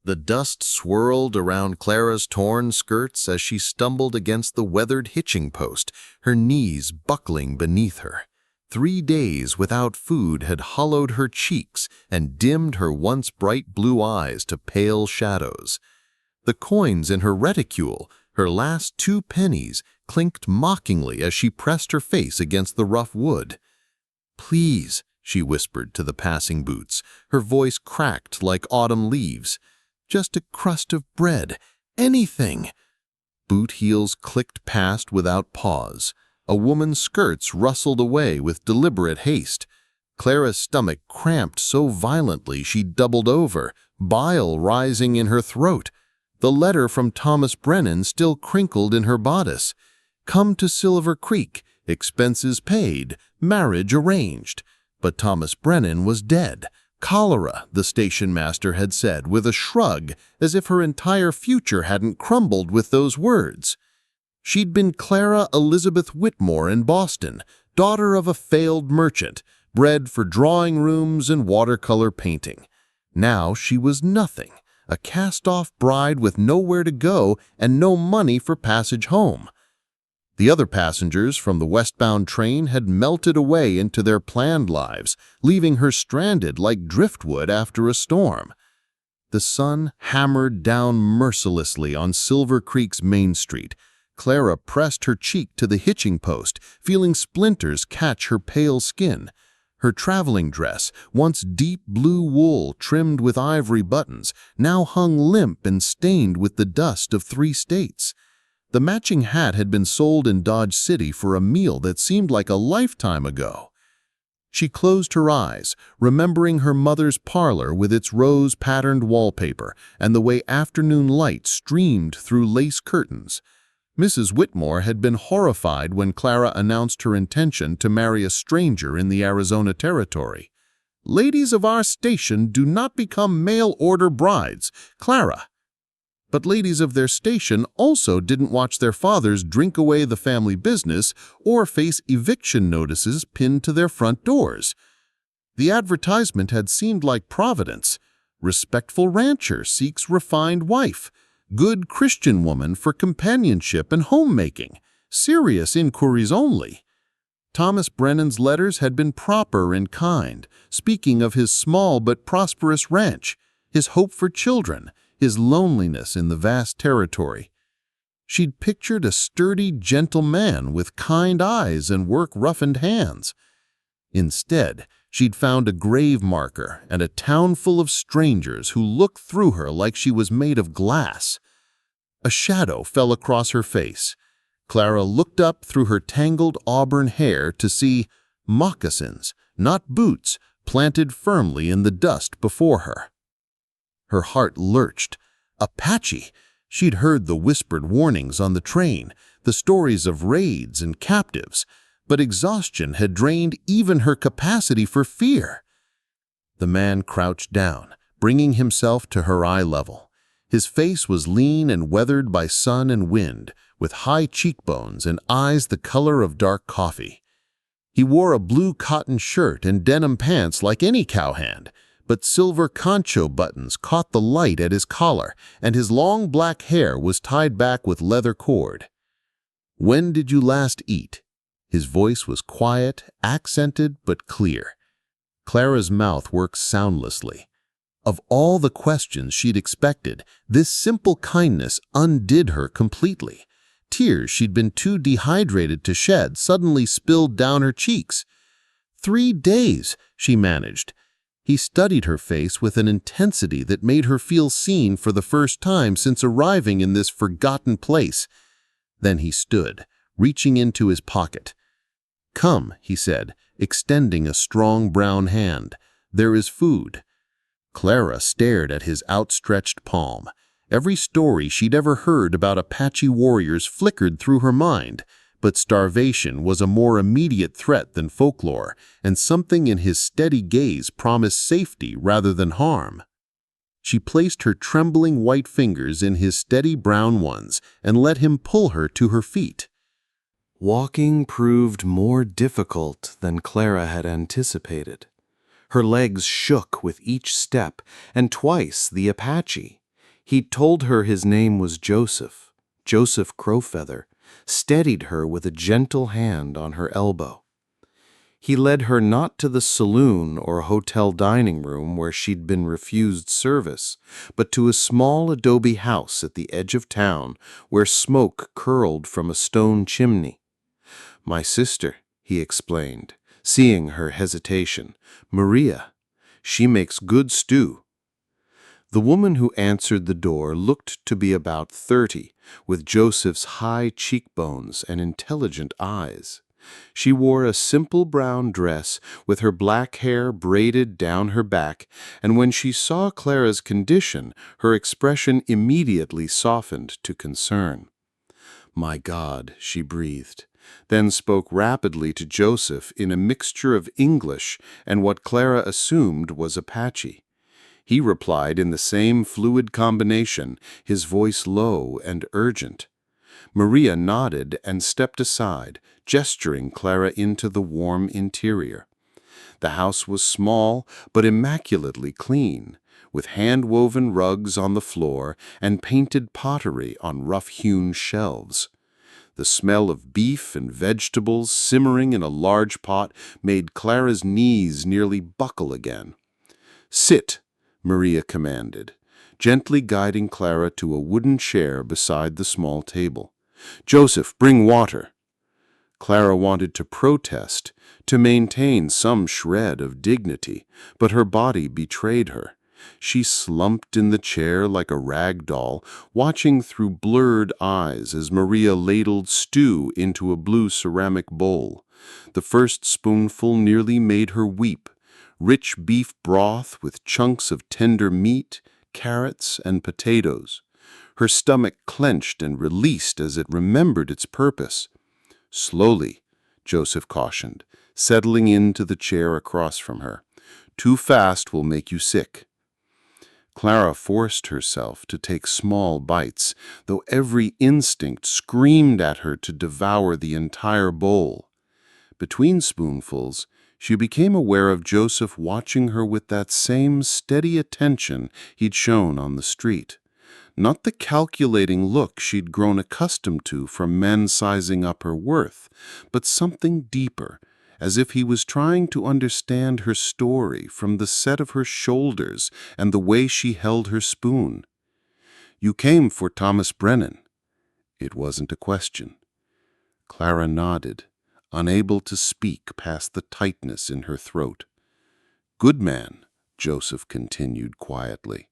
The dust swirled around Clara's torn skirts as she stumbled against the weathered hitching post, her knees buckling beneath her. 3 days without food had hollowed her cheeks and dimmed her once bright blue eyes to pale shadows. The coins in her reticule, her last 2 pennies, clinked mockingly as she pressed her face against the rough wood. "Please," she whispered to the passing boots, her voice cracked like autumn leaves. "Just a crust of bread, anything." Boot heels clicked past without pause. A woman's skirts rustled away with deliberate haste. Clara's stomach cramped so violently she doubled over, bile rising in her throat. The letter from Thomas Brennan still crinkled in her bodice. "Come to Silver Creek, expenses paid, marriage arranged." But Thomas Brennan was dead. Cholera, the station master had said with a shrug, as if her entire future hadn't crumbled with those words. She'd been Clara Elizabeth Whitmore in Boston, daughter of a failed merchant, bred for drawing rooms and watercolor painting. Now she was nothing, a cast-off bride with nowhere to go and no money for passage home. The other passengers from the westbound train had melted away into their planned lives, leaving her stranded like driftwood after a storm. The sun hammered down mercilessly on Silver Creek's Main Street. Clara pressed her cheek to the hitching post, feeling splinters catch her pale skin. Her traveling dress, once deep blue wool trimmed with ivory buttons, now hung limp and stained with the dust of 3 states. The matching hat had been sold in Dodge City for a meal that seemed like a lifetime ago. She closed her eyes, remembering her mother's parlor with its rose-patterned wallpaper and the way afternoon light streamed through lace curtains. Mrs. Whitmore had been horrified when Clara announced her intention to marry a stranger in the Arizona Territory. "Ladies of our station do not become mail-order brides, Clara." But ladies of their station also didn't watch their fathers drink away the family business or face eviction notices pinned to their front doors. The advertisement had seemed like Providence. Respectful rancher seeks refined wife. Good Christian woman for companionship and homemaking. Serious inquiries only. Thomas Brennan's letters had been proper and kind, speaking of his small but prosperous ranch, his hope for children, his loneliness in the vast territory. She'd pictured a sturdy, gentle man with kind eyes and work-roughened hands. Instead, she'd found a grave marker and a town full of strangers who looked through her like she was made of glass. A shadow fell across her face. Clara looked up through her tangled auburn hair to see moccasins, not boots, planted firmly in the dust before her. Her heart lurched. Apache! She'd heard the whispered warnings on the train, the stories of raids and captives, but exhaustion had drained even her capacity for fear. The man crouched down, bringing himself to her eye level. His face was lean and weathered by sun and wind, with high cheekbones and eyes the color of dark coffee. He wore a blue cotton shirt and denim pants like any cowhand, but silver concho buttons caught the light at his collar, and his long black hair was tied back with leather cord. "When did you last eat?" His voice was quiet, accented, but clear. Clara's mouth worked soundlessly. Of all the questions she'd expected, this simple kindness undid her completely. Tears she'd been too dehydrated to shed suddenly spilled down her cheeks. 3 days, she managed. He studied her face with an intensity that made her feel seen for the first time since arriving in this forgotten place. Then he stood, reaching into his pocket. "Come," he said, extending a strong brown hand. "There is food." Clara stared at his outstretched palm. Every story she'd ever heard about Apache warriors flickered through her mind, but starvation was a more immediate threat than folklore, and something in his steady gaze promised safety rather than harm. She placed her trembling white fingers in his steady brown ones and let him pull her to her feet. Walking proved more difficult than Clara had anticipated. Her legs shook with each step, and twice the Apache, He told her his name was Joseph, Joseph Crow Feather, steadied her with a gentle hand on her elbow. He led her not to the saloon or hotel dining room where she'd been refused service, but to a small adobe house at the edge of town where smoke curled from a stone chimney. "My sister," he explained, seeing her hesitation, "Maria. She makes good stew." The woman who answered the door looked to be about 30, with Joseph's high cheekbones and intelligent eyes. She wore a simple brown dress with her black hair braided down her back, and when she saw Clara's condition, her expression immediately softened to concern. "My God," she breathed, then spoke rapidly to Joseph in a mixture of English and what Clara assumed was Apache. He replied in the same fluid combination, his voice low and urgent. Maria nodded and stepped aside, gesturing Clara into the warm interior. The house was small but immaculately clean, with hand-woven rugs on the floor and painted pottery on rough-hewn shelves. The smell of beef and vegetables simmering in a large pot made Clara's knees nearly buckle again. "Sit," Maria commanded, gently guiding Clara to a wooden chair beside the small table. "Joseph, bring water." Clara wanted to protest, to maintain some shred of dignity, but her body betrayed her. She slumped in the chair like a rag doll, watching through blurred eyes as Maria ladled stew into a blue ceramic bowl. The first spoonful nearly made her weep. Rich beef broth with chunks of tender meat, carrots, and potatoes. Her stomach clenched and released as it remembered its purpose. "Slowly," Joseph cautioned, settling into the chair across from her. "Too fast will make you sick." Clara forced herself to take small bites, though every instinct screamed at her to devour the entire bowl. Between spoonfuls, she became aware of Joseph watching her with that same steady attention he'd shown on the street. Not the calculating look she'd grown accustomed to from men sizing up her worth, but something deeper, as if he was trying to understand her story from the set of her shoulders and the way she held her spoon. "You came for Thomas Brennan." It wasn't a question. Clara nodded, unable to speak past the tightness in her throat. "Good man," Joseph continued quietly.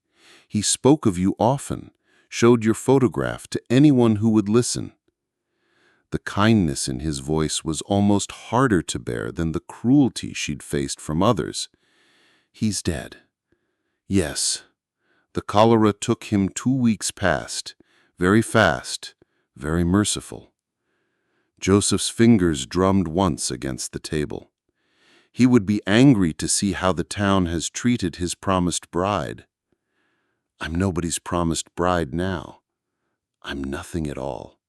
"He spoke of you often, showed your photograph to anyone who would listen." The kindness in his voice was almost harder to bear than the cruelty she'd faced from others. "He's dead." "Yes. The cholera took him 2 weeks past. Very fast, very merciful." Joseph's fingers drummed once against the table. "He would be angry to see how the town has treated his promised bride." "I'm nobody's promised bride now. I'm nothing at all."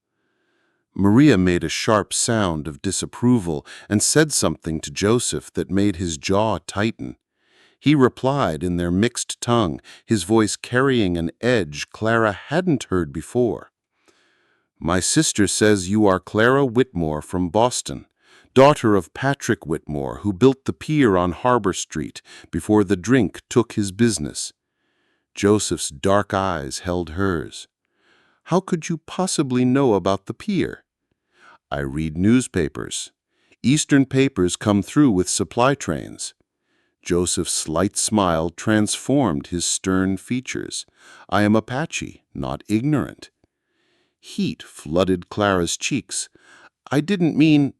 Maria made a sharp sound of disapproval and said something to Joseph that made his jaw tighten. He replied in their mixed tongue, his voice carrying an edge Clara hadn't heard before. "My sister says you are Clara Whitmore from Boston, daughter of Patrick Whitmore, who built the pier on Harbor Street before the drink took his business." Joseph's dark eyes held hers. "How could you possibly know about the pier?" "I read newspapers. Eastern papers come through with supply trains." Joseph's slight smile transformed his stern features. "I am Apache, not ignorant." Heat flooded Clara's cheeks. "I didn't mean—"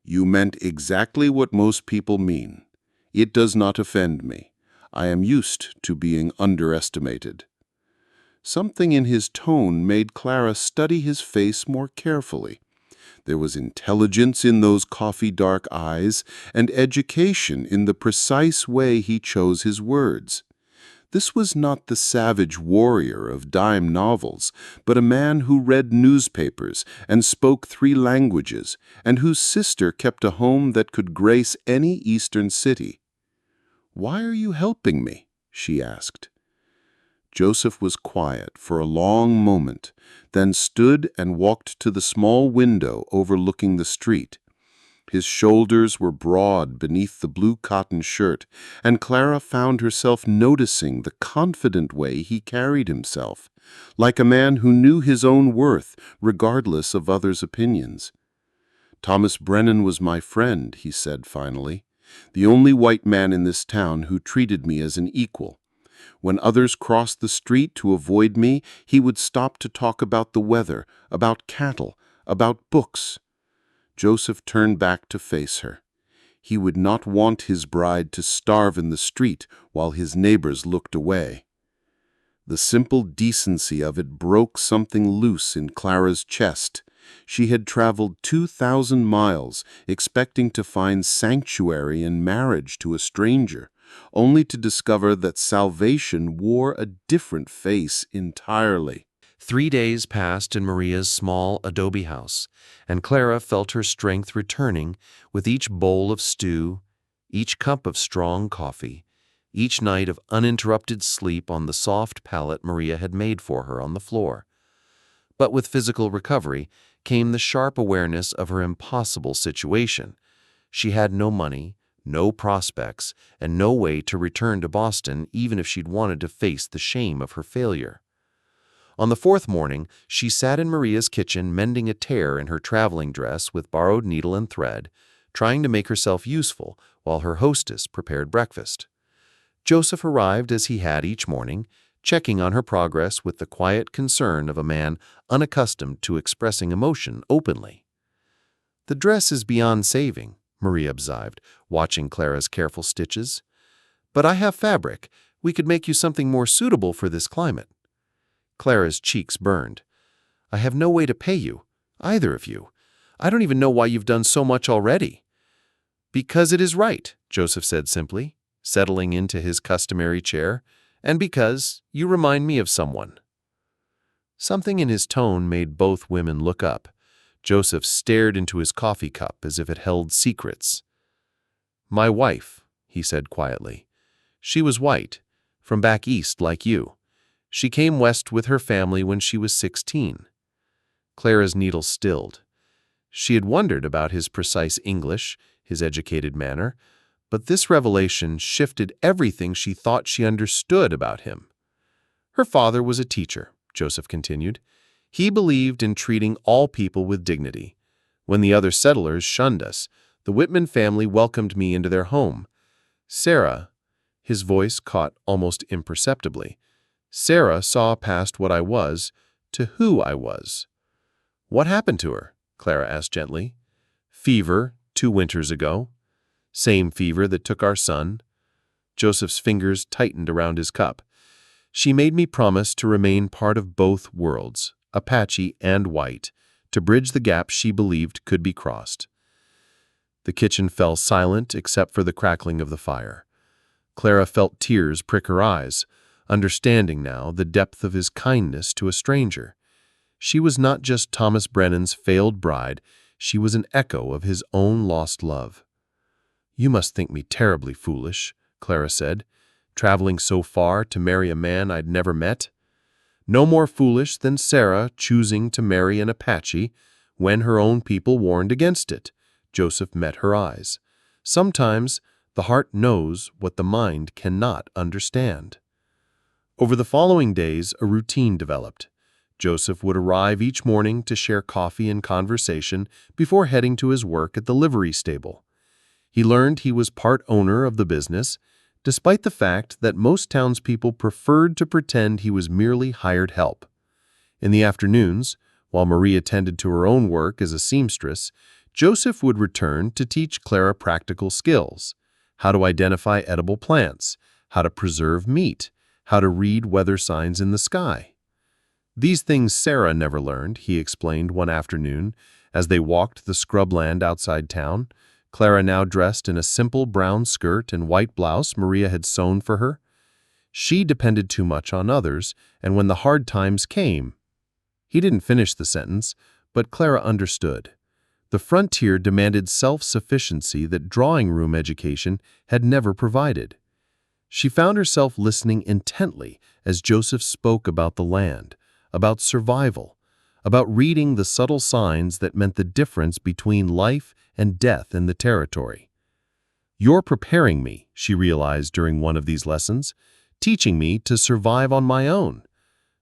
"You meant exactly what most people mean. It does not offend me. I am used to being underestimated." Something in his tone made Clara study his face more carefully. There was intelligence in those coffee-dark eyes and education in the precise way he chose his words. This was not the savage warrior of dime novels, but a man who read newspapers and spoke 3 languages, and whose sister kept a home that could grace any eastern city. "Why are you helping me?" she asked. Joseph was quiet for a long moment, then stood and walked to the small window overlooking the street. His shoulders were broad beneath the blue cotton shirt, and Clara found herself noticing the confident way he carried himself, like a man who knew his own worth regardless of others' opinions. "Thomas Brennan was my friend," he said finally, "the only white man in this town who treated me as an equal. When others crossed the street to avoid me, he would stop to talk about the weather, about cattle, about books." Joseph turned back to face her. He would not want his bride to starve in the street while his neighbors looked away. The simple decency of it broke something loose in Clara's chest. She had traveled 2,000 miles expecting to find sanctuary in marriage to a stranger, only to discover that salvation wore a different face entirely. 3 days passed in Maria's small adobe house, and Clara felt her strength returning with each bowl of stew, each cup of strong coffee, each night of uninterrupted sleep on the soft pallet Maria had made for her on the floor. But with physical recovery came the sharp awareness of her impossible situation. She had no money, no prospects, and no way to return to Boston even if she'd wanted to face the shame of her failure. On the fourth morning, she sat in Maria's kitchen mending a tear in her traveling dress with borrowed needle and thread, trying to make herself useful while her hostess prepared breakfast. Joseph arrived as he had each morning, checking on her progress with the quiet concern of a man unaccustomed to expressing emotion openly. "The dress is beyond saving," Maria observed, watching Clara's careful stitches. "But I have fabric. We could make you something more suitable for this climate." Clara's cheeks burned. "I have no way to pay you, either of you. I don't even know why you've done so much already." "Because it is right," Joseph said simply, settling into his customary chair, "and because you remind me of someone." Something in his tone made both women look up. Joseph stared into his coffee cup as if it held secrets. "My wife," he said quietly. "She was white, from back east like you. She came west with her family when she was 16. Clara's needle stilled. She had wondered about his precise English, his educated manner, but this revelation shifted everything she thought she understood about him. "Her father was a teacher," Joseph continued. "He believed in treating all people with dignity. When the other settlers shunned us, the Whitman family welcomed me into their home. Sarah," his voice caught almost imperceptibly, "Sarah saw past what I was to who I was." "What happened to her?" Clara asked gently. "Fever 2 winters ago. Same fever that took our son." Joseph's fingers tightened around his cup. "She made me promise to remain part of both worlds, Apache and white, to bridge the gap she believed could be crossed." The kitchen fell silent except for the crackling of the fire. Clara felt tears prick her eyes, understanding now the depth of his kindness to a stranger. She was not just Thomas Brennan's failed bride, she was an echo of his own lost love. "You must think me terribly foolish," Clara said, "traveling so far to marry a man I'd never met. No more foolish than Sarah choosing to marry an Apache when her own people warned against it." Joseph met her eyes. "Sometimes the heart knows what the mind cannot understand." Over the following days, a routine developed. Joseph would arrive each morning to share coffee and conversation before heading to his work at the livery stable. He learned he was part owner of the business, despite the fact that most townspeople preferred to pretend he was merely hired help. In the afternoons, while Marie attended to her own work as a seamstress, Joseph would return to teach Clara practical skills: how to identify edible plants, how to preserve meat, how to read weather signs in the sky. "These things Sarah never learned," he explained one afternoon as they walked the scrubland outside town. Clara, now dressed in a simple brown skirt and white blouse Maria had sewn for her. "She depended too much on others, and when the hard times came—" He didn't finish the sentence, but Clara understood. The frontier demanded self-sufficiency that drawing-room education had never provided. She found herself listening intently as Joseph spoke about the land, about survival, about reading the subtle signs that meant the difference between life and death in the territory. "You're preparing me," she realized during one of these lessons, "teaching me to survive on my own."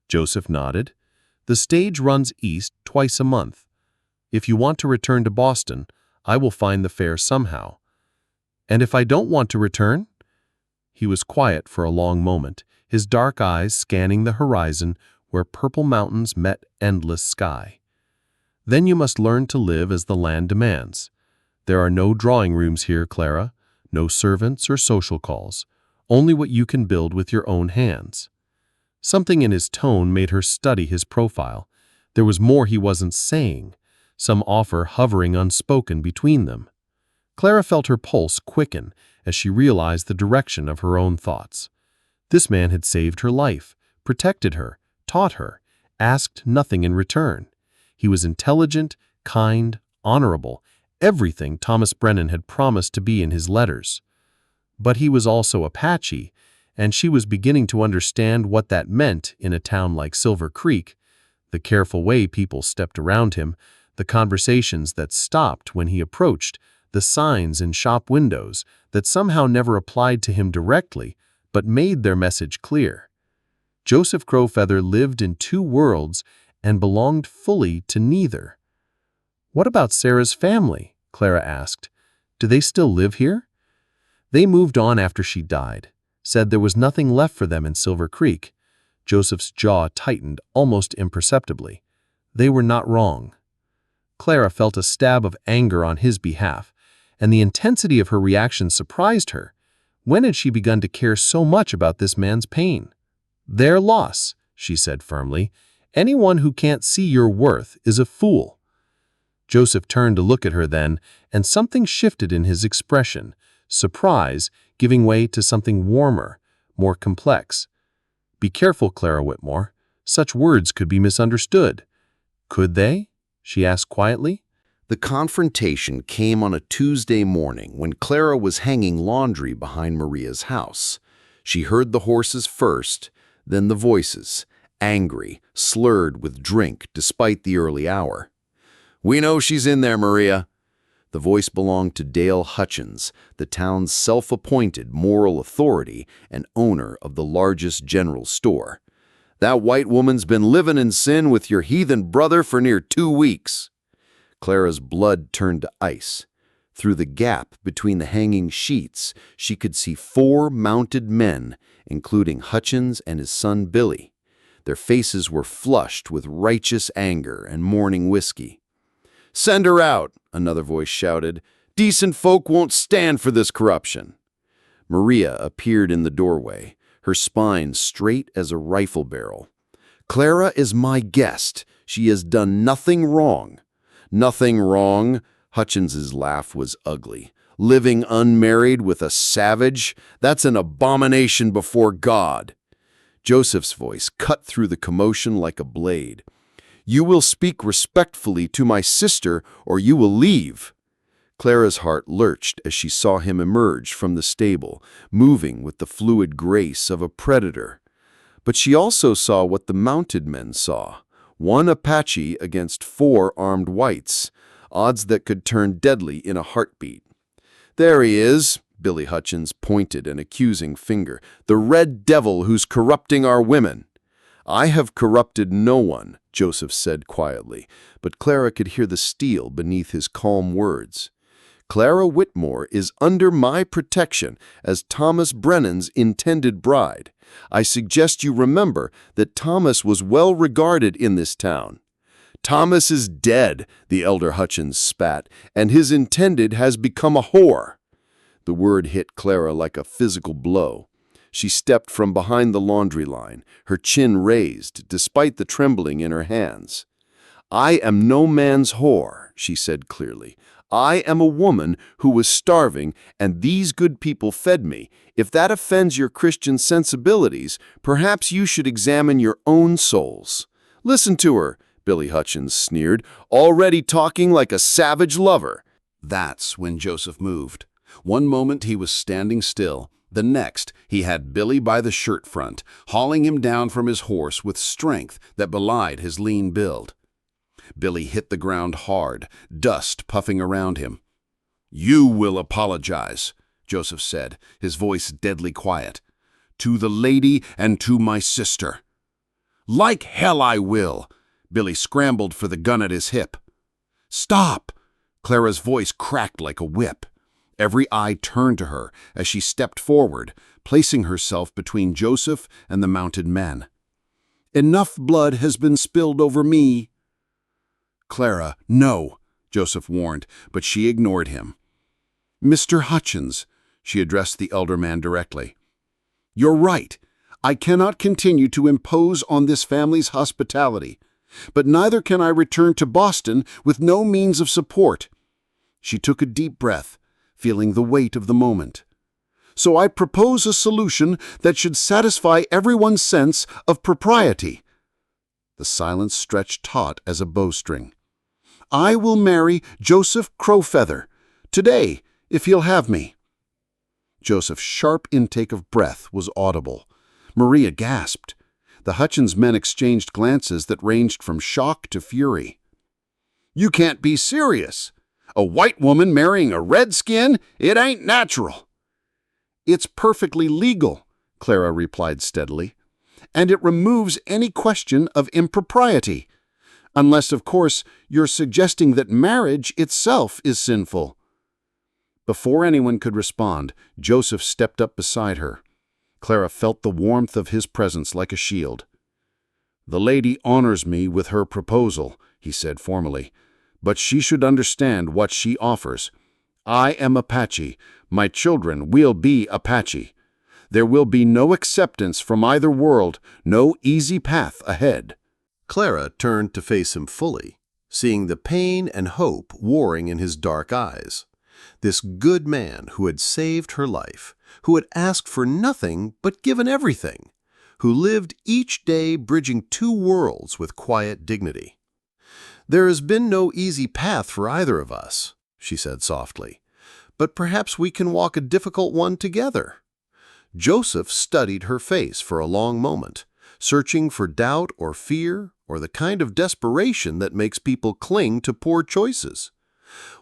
Joseph nodded. "The stage runs east twice a month. If you want to return to Boston, I will find the fare somehow." "And if I don't want to return?" He was quiet for a long moment, his dark eyes scanning the horizon where purple mountains met endless sky. "Then you must learn to live as the land demands. There are no drawing rooms here, Clara, no servants or social calls, only what you can build with your own hands." Something in his tone made her study his profile. There was more he wasn't saying, some offer hovering unspoken between them. Clara felt her pulse quicken as she realized the direction of her own thoughts. This man had saved her life, protected her, taught her, asked nothing in return. He was intelligent, kind, honorable, everything Thomas Brennan had promised to be in his letters. But he was also Apache, and she was beginning to understand what that meant in a town like Silver Creek, the careful way people stepped around him, the conversations that stopped when he approached, the signs in shop windows that somehow never applied to him directly, but made their message clear. Joseph Crow Feather lived in two worlds and belonged fully to neither. "What about Sarah's family?" Clara asked. "Do they still live here?" "They moved on after she died, said there was nothing left for them in Silver Creek." Joseph's jaw tightened almost imperceptibly. They were not wrong. Clara felt a stab of anger on his behalf, and the intensity of her reaction surprised her. When had she begun to care so much about this man's pain? "Their loss," she said firmly. "Anyone who can't see your worth is a fool." Joseph turned to look at her then, and something shifted in his expression, surprise giving way to something warmer, more complex. "Be careful, Clara Whitmore. Such words could be misunderstood." "Could they?" she asked quietly. The confrontation came on a Tuesday morning when Clara was hanging laundry behind Maria's house. She heard the horses first, then the voices, angry, slurred with drink despite the early hour. "We know she's in there, Maria." The voice belonged to Dale Hutchins, the town's self-appointed moral authority and owner of the largest general store. "That white woman's been living in sin with your heathen brother for near 2 weeks." Clara's blood turned to ice. Through the gap between the hanging sheets, she could see 4 mounted men, including Hutchins and his son Billy. Their faces were flushed with righteous anger and morning whiskey. "Send her out," another voice shouted. "Decent folk won't stand for this corruption." Maria appeared in the doorway, her spine straight as a rifle barrel. "Clara is my guest. She has done nothing wrong." "Nothing wrong?" Hutchins's laugh was ugly. "Living unmarried with a savage? That's an abomination before God." Joseph's voice cut through the commotion like a blade. "You will speak respectfully to my sister, or you will leave." Clara's heart lurched as she saw him emerge from the stable, moving with the fluid grace of a predator. But she also saw what the mounted men saw. 1 Apache against 4 armed whites, odds that could turn deadly in a heartbeat. "There he is," Billy Hutchins pointed an accusing finger, "the red devil who's corrupting our women." "I have corrupted no one," Joseph said quietly, but Clara could hear the steel beneath his calm words. "Clara Whitmore is under my protection as Thomas Brennan's intended bride. I suggest you remember that Thomas was well regarded in this town." "Thomas is dead," the elder Hutchins spat, "and his intended has become a whore." The word hit Clara like a physical blow. She stepped from behind the laundry line, her chin raised despite the trembling in her hands. "I am no man's whore," she said clearly. "I am a woman who was starving, and these good people fed me. If that offends your Christian sensibilities, perhaps you should examine your own souls." "Listen to her," Billy Hutchins sneered, "already talking like a savage lover." That's when Joseph moved. One moment he was standing still, The next, he had Billy by the shirt front, hauling him down from his horse with strength that belied his lean build. Billy hit the ground hard, dust puffing around him. "You will apologize," Joseph said, his voice deadly quiet. "To the lady and to my sister." "Like hell I will!" Billy scrambled for the gun at his hip. "Stop!" Clara's voice cracked like a whip. Every eye turned to her as she stepped forward, placing herself between Joseph and the mounted men. "Enough blood has been spilled over me." "Clara, no," Joseph warned, but she ignored him. "Mr. Hutchins," she addressed the elder man directly. "You're right. I cannot continue to impose on this family's hospitality, but neither can I return to Boston with no means of support." She took a deep breath, feeling the weight of the moment. "So I propose a solution that should satisfy everyone's sense of propriety." The silence stretched taut as a bowstring. "I will marry Joseph Crow Feather, today, if he'll have me." Joseph's sharp intake of breath was audible. Maria gasped. The Hutchins men exchanged glances that ranged from shock to fury. "You can't be serious. A white woman marrying a redskin? It ain't natural." "It's perfectly legal," Clara replied steadily, "and it removes any question of impropriety. Unless, of course, you're suggesting that marriage itself is sinful." Before anyone could respond, Joseph stepped up beside her. Clara felt the warmth of his presence like a shield. "The lady honors me with her proposal," he said formally, "but she should understand what she offers. I am Apache. My children will be Apache. There will be no acceptance from either world, no easy path ahead." Clara turned to face him fully, seeing the pain and hope warring in his dark eyes. This good man who had saved her life, who had asked for nothing but given everything, who lived each day bridging two worlds with quiet dignity. "There has been no easy path for either of us," she said softly, "but perhaps we can walk a difficult one together." Joseph studied her face for a long moment, searching for doubt or fear or the kind of desperation that makes people cling to poor choices.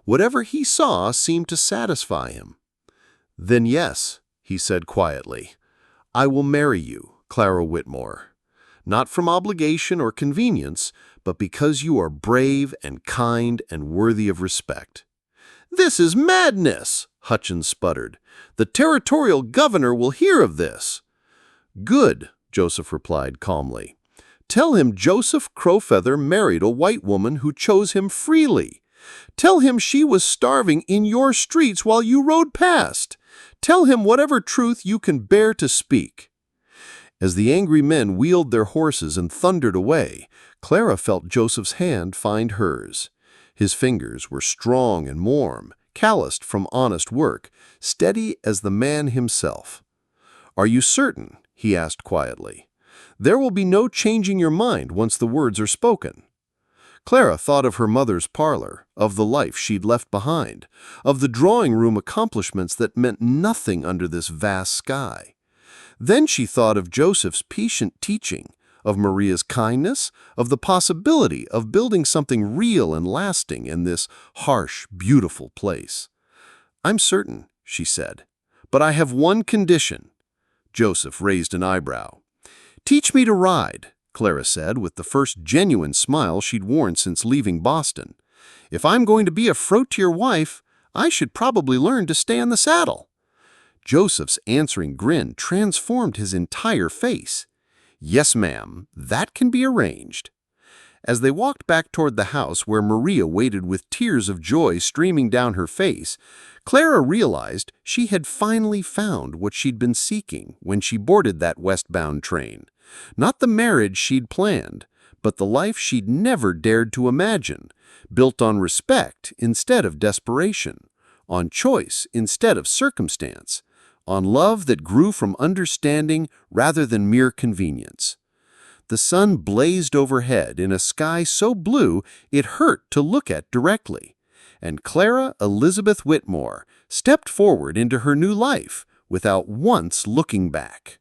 Whatever he saw seemed to satisfy him. "Then yes," he said quietly, "I will marry you, Clara Whitmore. Not from obligation or convenience, but because you are brave and kind and worthy of respect." "This is madness," Hutchins sputtered. "The territorial governor will hear of this." "Good," Joseph replied calmly. "Tell him Joseph Crow Feather married a white woman who chose him freely. Tell him she was starving in your streets while you rode past. Tell him whatever truth you can bear to speak." As the angry men wheeled their horses and thundered away, Clara felt Joseph's hand find hers. His fingers were strong and warm, calloused from honest work, steady as the man himself. "Are you certain?" he asked quietly. "There will be no changing your mind once the words are spoken." Clara thought of her mother's parlor, of the life she'd left behind, of the drawing-room accomplishments that meant nothing under this vast sky. Then she thought of Joseph's patient teaching, of Maria's kindness, of the possibility of building something real and lasting in this harsh, beautiful place. "I'm certain," she said, "but I have one condition." Joseph raised an eyebrow. "Teach me to ride," Clara said with the first genuine smile she'd worn since leaving Boston. "If I'm going to be a frontier wife, I should probably learn to stay in the saddle." Joseph's answering grin transformed his entire face. "Yes, ma'am, that can be arranged." As they walked back toward the house where Maria waited with tears of joy streaming down her face, Clara realized she had finally found what she'd been seeking when she boarded that westbound train. Not the marriage she'd planned, but the life she'd never dared to imagine, built on respect instead of desperation, on choice instead of circumstance, on love that grew from understanding rather than mere convenience. The sun blazed overhead in a sky so blue it hurt to look at directly, and Clara Elizabeth Whitmore stepped forward into her new life without once looking back.